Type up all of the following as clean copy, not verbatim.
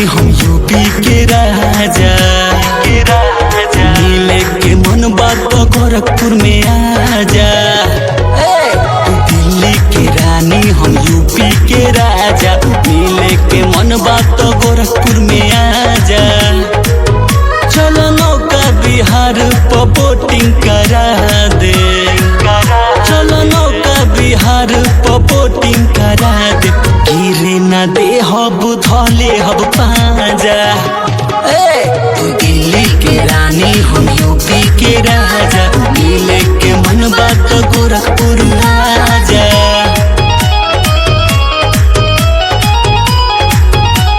हम यूपी के राजा मिले के मन बात गोरखपुर में आजा। दिल्ली के रानी हम यूपी के राजा मिले के मन बात गोरखपुर में आजा। चलो नौका बिहार पर बोटिंग करा दे, चलो नौका बिहार पर बोटिंग करा दे। गिरे न दे हब धले हब पाजा। दिल्ली के रानी हम यूपी के राजा मिले के मन बात गोरखपुर आजा।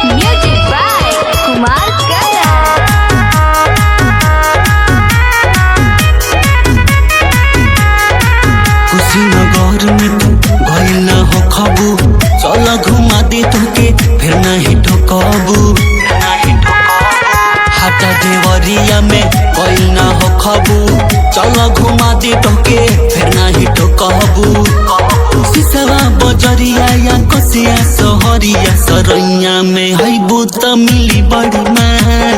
म्यूजिक बाय कुमार करा। कुशीनगर में तू गइल न हो खबू, चल घुमा दे तुके फिर नहीं ठोकबू। हाटा देवरिया में गइल न हो खबू, चल घुमा दे तुके फिर नहीं ठोकबू। सिसवा बजरिया या कसिया सहरिया सरैया में है बुत मिली बड़ी माँ।